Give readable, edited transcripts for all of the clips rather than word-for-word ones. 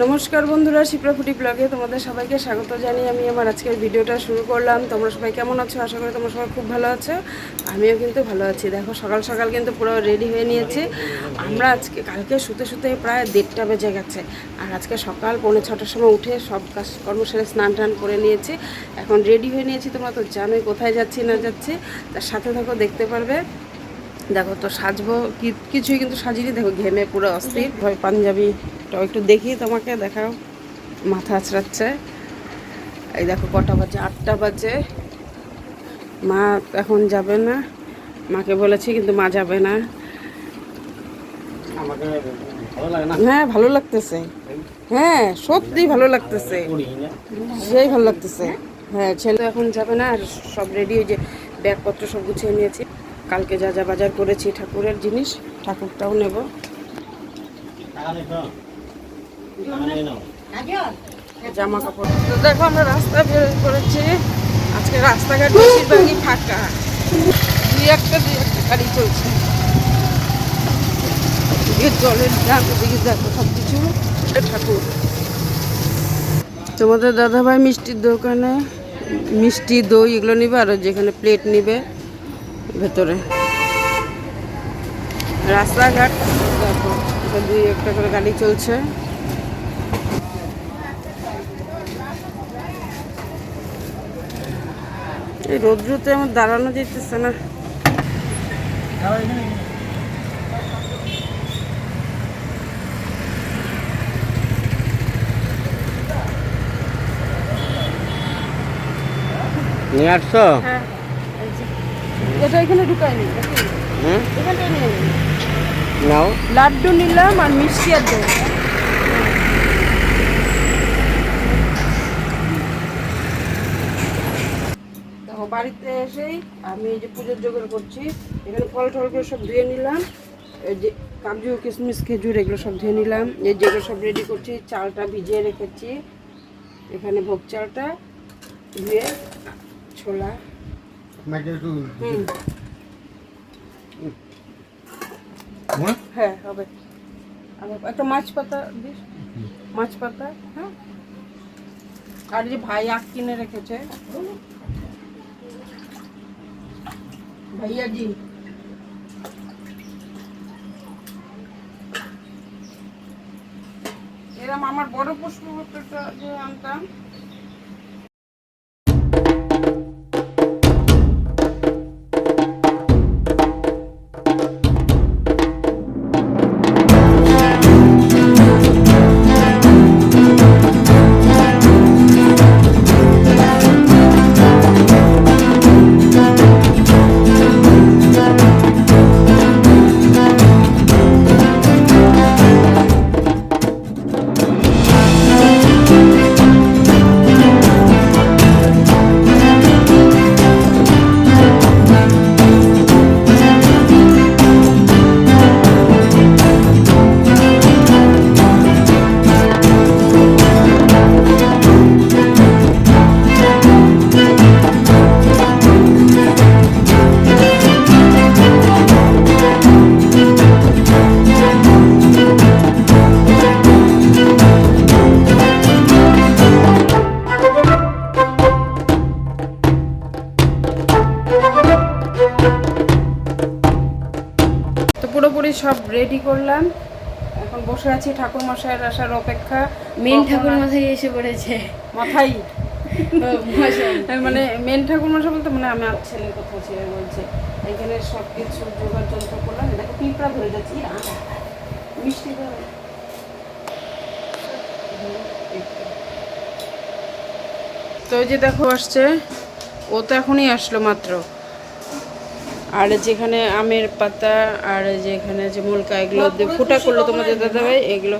নমস্কার বন্ধুরা, শিপ্রাফুটি ব্লগে তোমাদের সবাইকে স্বাগত জানিয়ে আমি আমার আজকের ভিডিওটা শুরু করলাম। তোমরা সবাই কেমন আছো? আশা করি তোমরা সবাই খুব ভালো আছো। আমিও কিন্তু ভালো আছি। দেখো সকাল সকাল কিন্তু পুরো রেডি হয়ে নিয়েছি। আমরা কালকে শুতে শুতে প্রায় 1:30টা বেজে গেছে। আর আজকে সকাল 5:45টার সময় উঠে সব কাজকর্ম সেরে স্নান টান করে নিয়েছি। এখন রেডি হয়ে নিয়েছি। তোমরা তো জানোই কোথায় যাচ্ছি না যাচ্ছি, তার সাথে থাকো, দেখতে পারবে। দেখো তো সাজবো কিছুই কিন্তু সাজিনি। দেখো ঘেমে পুরো অস্থির। পাঞ্জাবিটাও একটু দেখি, তোমাকে দেখাও। মাথা আঁচড়াচ্ছে। এই দেখো কটা বাজে, 8টা বাজে। মা এখন যাবে না, মাকে বলেছি কিন্তু মা যাবে না। হ্যাঁ ভালো লাগতেছে, হ্যাঁ সত্যি ভালো লাগতেছে, সেই ভালো লাগতেছে। হ্যাঁ ছেলে এখন যাবে না। আর সব রেডি, হয়ে যে ব্যাগপত্র সব গুছিয়ে নিয়েছি। কালকে যা যা বাজার করেছি ঠাকুরের জিনিস, ঠাকুরটাও নেব। জামা কাপড় তো দেখো আমরা রাস্তা বের করেছি। আজকে রাস্তাঘাট বেশিরভাগই ফাঁকা, দুই একটা গাড়ি চলছে। জলের দাম, এদিকে দেখো সব কিছু ঠাকুর। তোমাদের দাদাভাই মিষ্টির দোকানে মিষ্টি দই এগুলো নিবে, আর যেখানে প্লেট নিবে ভেতরে। রাস্তাঘাট দেখো, দুই একটা করে গাড়ি চলছে। এই রোদ্রুতে আমার দাঁড়ানো যেতেছে না। নিয়ে আসছো? হ্যাঁ এটা এখানে ঢুকায়নি, এখানটায় নিয়ে নাও। লাড্ডু নিলাম আর মিষ্টি আর দই। দেখো বাড়িতে এসেই আমি এই যে পুজোর জোগাড় করছি। এখানে ফল টলগুলো সব ধুয়ে নিলাম। এই যে কাজু কিশমিশ খেজুর এগুলো সব ধুয়ে নিলাম। এই যেগুলো সব রেডি করছি। চালটা ভিজিয়ে রেখেছি, এখানে ভোগ চালটা ধুয়ে, ছোলা। হ্যাঁ হবে। একটা মাছ পাতা দিস, মাছ পাতা। হ্যাঁ আর যে ভাই আখ কিনে রেখেছে, ভাইয়াজি। এরম আমার বড় পুষ্পপত্রটা যে আনতাম। পুরোপুরি সব রেডি করলাম। এখন বসে আছি ঠাকুর মশাইয়ের আসার অপেক্ষা। মেন ঠাকুর মাথায় এসে পড়েছে। মাথায় মানে মেন ঠাকুর মশাই বলতে মানে আমি আর ছেলের কথা ছেলে বলছে। এখানে সব কিছু জোগাড় যন্ত্র করলাম। দেখো পিঁপড়া ধরে যাচ্ছি, মিষ্টি ধরে। তো ওই যে দেখো আসছে, ও তো এখনই আসলো মাত্র। আর যেখানে আমের পাতা আর যেখানে যে মুলকা এগুলো ফুটা করলো তোমাদের দাদাভাই, এগুলো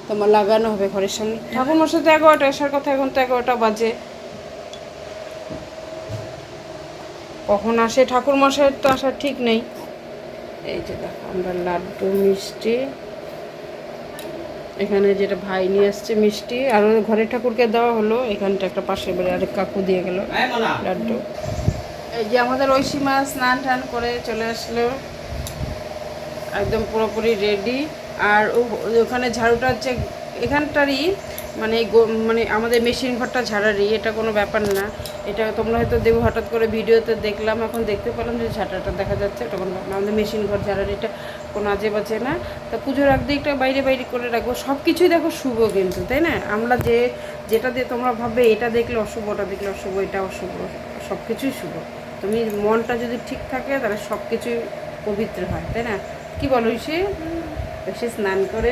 তোমার লাগানো হবে ঘরের সামনে। ঠাকুর মশাই তো 11টা আসার কথা, এখন তো 11টা বাজে। কখন আসে ঠাকুর মশাইয়ের তো আসার ঠিক নেই। এই যে দেখো আমরা লাড্ডু মিষ্টি, এখানে যেটা ভাই নিয়ে আসছে মিষ্টি, আর ঘরের ঠাকুরকে দেওয়া হলো। এখানটা একটা পাশের বাড়ি আরেক কাকু দিয়ে গেল লাড্ডু। এই যে আমাদের ঐশী মা স্নান টান করে চলে আসলো, একদম পুরোপুরি রেডি। আর ওখানে ঝাড়ুটা হচ্ছে এখানটারই মানে মানে আমাদের মেশিন ঘরটা ঝাড়ারই, এটা কোনো ব্যাপার না। এটা তোমরা হয়তো দেখো হঠাৎ করে ভিডিওতে দেখলাম, এখন দেখতে পেলাম যে ঝাঁটাটা দেখা যাচ্ছে, এটা কোনো ব্যাপার না। আমাদের মেশিন ঘর ঝাড়ার এটা কোনো আজে বাজে না। তা পুজোর আগ দিকটা বাইরে বাইরে করে রাখবো, সব কিছুই দেখো শুভ কিন্তু, তাই না? আমরা যেটা দিয়ে তোমরা ভাববে এটা দেখলে অশুভ, ওটা দেখলে অশুভ, এটা অশুভ, সব কিছুই শুভ। তুমি মনটা যদি ঠিক থাকে তাহলে সব কিছুই পবিত্র হয়, তাই না? কি বলো সে স্নান করে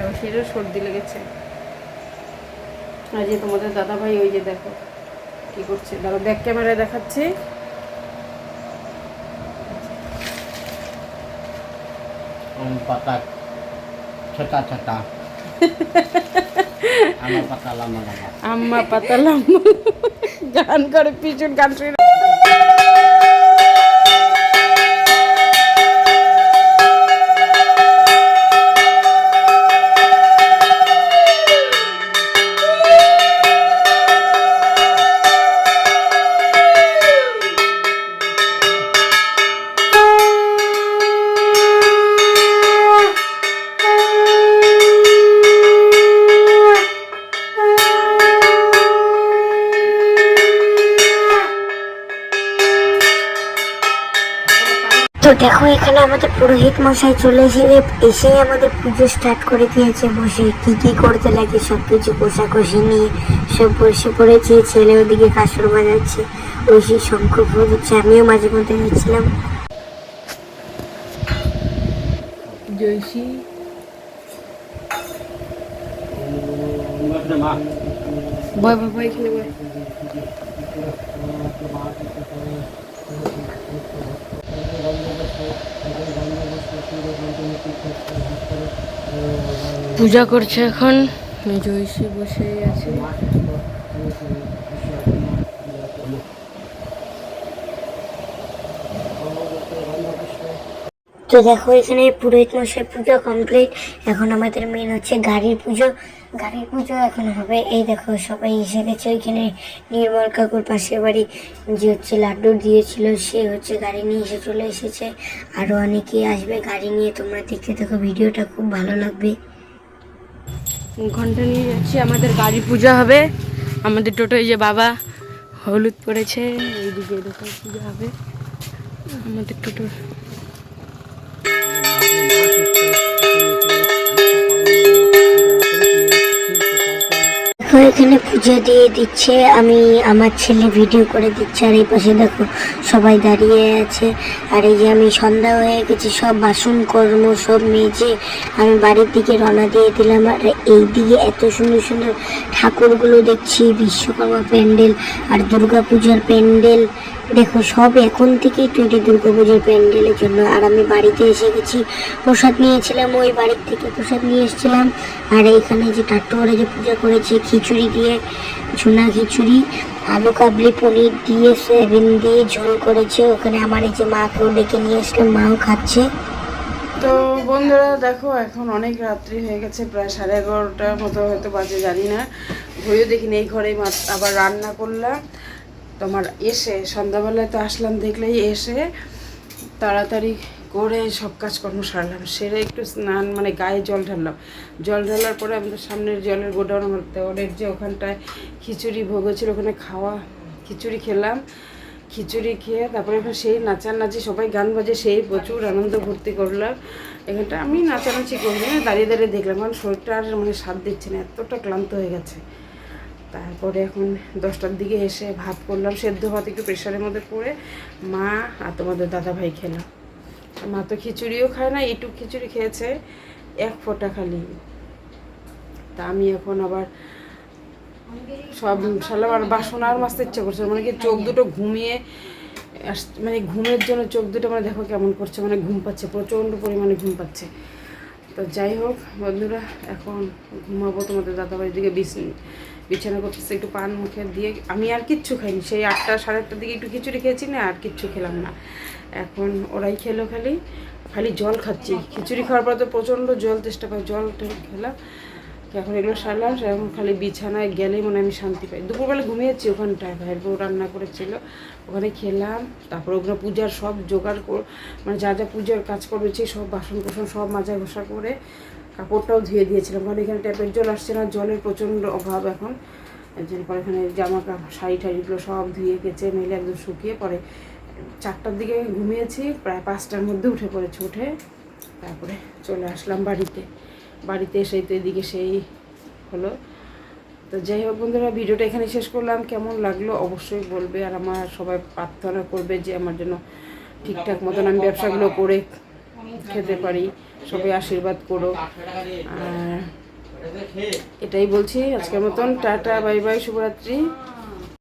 ঐশীরও সর্দি লেগেছে। আর যে তোমাদের দাদাভাই ওই যে দেখো কি করছে, দাদা ব্যাক ক্যামেরায় দেখাচ্ছে। পাতা ছোটা ছোটা আমার পাতা লম্বা লম্বা। আম্মা পাতা লম্বা গান করে, পিছন গান শুনে। তো দেখো এখানে আমাদের পুরোহিত মশাই চলে এসেই আমাদের পুজো স্টার্ট করে দিয়েছে। বসে কি কি করতে লাগে সবকিছু কোষাকষি নিয়ে সব বসে পড়েছে। ছেলে ওদিকে কাসর বাজাচ্ছে, ঐশী শঙ্খ ফুলছে, আমিও মাঝে মধ্যে যাচ্ছিলাম। জয়সী বয় বয় বয়, এখানে বয়। পূজা করছে এখন, জয়সী বসেই আছে। তো দেখো এখানে পুরোহিত মশাই পুজো কমপ্লিট। এখন আমাদের মেন হচ্ছে গাড়ির পুজো। গাড়ির পুজো এখন হবে। এই দেখো সবাই এসে গেছে। ওইখানে নির্মল কাকুর পাশের বাড়ি যে হচ্ছে লাড্ডু দিয়েছিল, সে হচ্ছে গাড়ি নিয়ে এসে চলে এসেছে। আরও অনেকেই আসবে গাড়ি নিয়ে। তোমরা দেখতে দেখো, ভিডিওটা খুব ভালো লাগবে। ঘন্টা নিয়ে যাচ্ছি, আমাদের গাড়ি পূজা হবে। আমাদের টোটোয় যে বাবা হলুদ পড়েছে, এইদিকে দেখো পূজা হবে আমাদের টোটোর। দেখো এখানে পুজো দিয়ে দিচ্ছে, আমি আমার ছেলে ভিডিও করে দিচ্ছে। আর এই পাশে দেখো সবাই দাঁড়িয়ে আছে। আর এই যে আমি সন্ধ্যা হয়ে গেছে, সব বাসন কর্ম সব মেজে আমি বাড়ির দিকে রওনা দিয়ে দিলাম। আর এই দিকে এত সুন্দর সুন্দর ঠাকুরগুলো দেখছি, বিশ্বকর্মা প্যান্ডেল আর দুর্গা পূজার প্যান্ডেল। দেখো সব এখন থেকেই তৈরি দুর্গা পুজোর প্যান্ডেলের জন্য। আর আমি বাড়িতে এসে গেছি, প্রসাদ নিয়েছিলাম, ওই বাড়ির থেকে প্রসাদ নিয়ে এসেছিলাম। আর এইখানে যে টাট্টুয়ারে যে পূজা করেছে, খিচুড়ি দিয়ে, ঝুনা খিচুড়ি, আলু কাবলি, পনির দিয়ে, সয়াবিন দিয়ে ঝোল করেছে। ওখানে আমার এই যে মাকেও ডেকে নিয়ে আসলাম, মাও খাচ্ছে। তো বন্ধুরা দেখো এখন অনেক রাত্রি হয়ে গেছে, প্রায় 11:30টার মতো হয়তো বাজে, জানি না, ঘুরেও দেখিনি। এই ঘরেই আবার রান্না করলাম। তোমার এসে সন্ধ্যাবেলায় তো আসলাম, দেখলেই এসে তাড়াতাড়ি করে সব কাজকর্ম সারলাম, সেরে একটু স্নান মানে গায়ে জল ঢাললাম। জল ঢালার পরে আমাদের সামনের জলের গোডাউন, আমার দেওয়ালের যে ওখানটায় খিচুড়ি ভোগ হয়েছিল, ওখানে খিচুড়ি খেলাম। খিচুড়ি খেয়ে তারপরে এখন সেই নাচানাচি, সবাই গান বাজে, সেই প্রচুর আনন্দ ভর্তি করলাম। এখানটা আমি নাচানাচি করিনি, দাঁড়িয়ে দাঁড়িয়ে দেখলাম, কারণ শরীরটা আর মানে সাথ দিচ্ছে না, এতটা ক্লান্ত হয়ে গেছে। তারপরে এখন 10টার দিকে এসে ভাত করলাম, সেদ্ধ ভাত একটু প্রেশারের মধ্যে করে মা আর তোমাদের দাদাভাই খেলাম। মা তো খিচুড়িও খায় না, এইটুক খিচুড়ি খেয়েছে, এক ফোঁটা খালি। তা আমি এখন আবার সব সালাম আর বাসন আর মাজতে ইচ্ছা করছে, মানে কি চোখ দুটো ঘুমিয়ে মানে ঘুমের জন্য চোখ দুটো মানে দেখো কেমন করছে, মানে ঘুম পাচ্ছে, প্রচণ্ড পরিমাণে ঘুম পাচ্ছে। তো যাই হোক বন্ধুরা, এখন ঘুমাবো। তোমাদের দাদাবাড়ির দিকে বিছানা করতেছে, একটু পান মুখে দিয়ে। আমি আর কিচ্ছু খাইনি, সেই 8টা 8:30টার দিকে একটু খিচুড়ি খেয়েছি না, আর কিচ্ছু খেলাম না। এখন ওরাই খেলো, খালি জল খাচ্ছি। খিচুড়ি খাওয়ার পর তো প্রচণ্ড জল তেষ্টা পাই, জল খেলাম। এখন এগুলো সারলাম, এখন খালি বিছানায় গেলেই মনে আমি শান্তি পাই। দুপুরবেলা ঘুমিয়েছি ওখানটায়, ভাইয়ের বউ রান্না করেছিল, ওখানে খেলাম। তারপর ওখানে পূজার সব জোগাড় মানে যা যা পূজার কাজ করেছি, সব বাসন কোসন সব মাজা ঘষা করে কাপড়টাও ধুয়ে দিয়েছিলাম, কারণ এখানে ট্যাপের জল আসছে না, জলের প্রচণ্ড অভাব এখন। এর জন্য পরে এখানে জামা কাপড় শাড়ি টাড়িগুলো সব ধুয়ে গেছে মেলে একদম শুকিয়ে, পরে 4টার দিকে ঘুমিয়েছি, প্রায় 5টার মধ্যে উঠে পড়েছি। উঠে তারপরে চলে আসলাম বাড়িতে এসেই তো এদিকে সেই হলো। তো যাই হোক বন্ধুরা, ভিডিওটা এখানে শেষ করলাম। কেমন লাগলো অবশ্যই বলবে, আর আমার সবাই প্রার্থনা করবে যে আমার জন্য ঠিকঠাক মতন আমি ব্যবসাগুলো করে খেতে পারি, সবাই আশীর্বাদ করো। আর এটাই বলছি আজকের মতন, টাটা বাই বাই, শুভরাত্রি।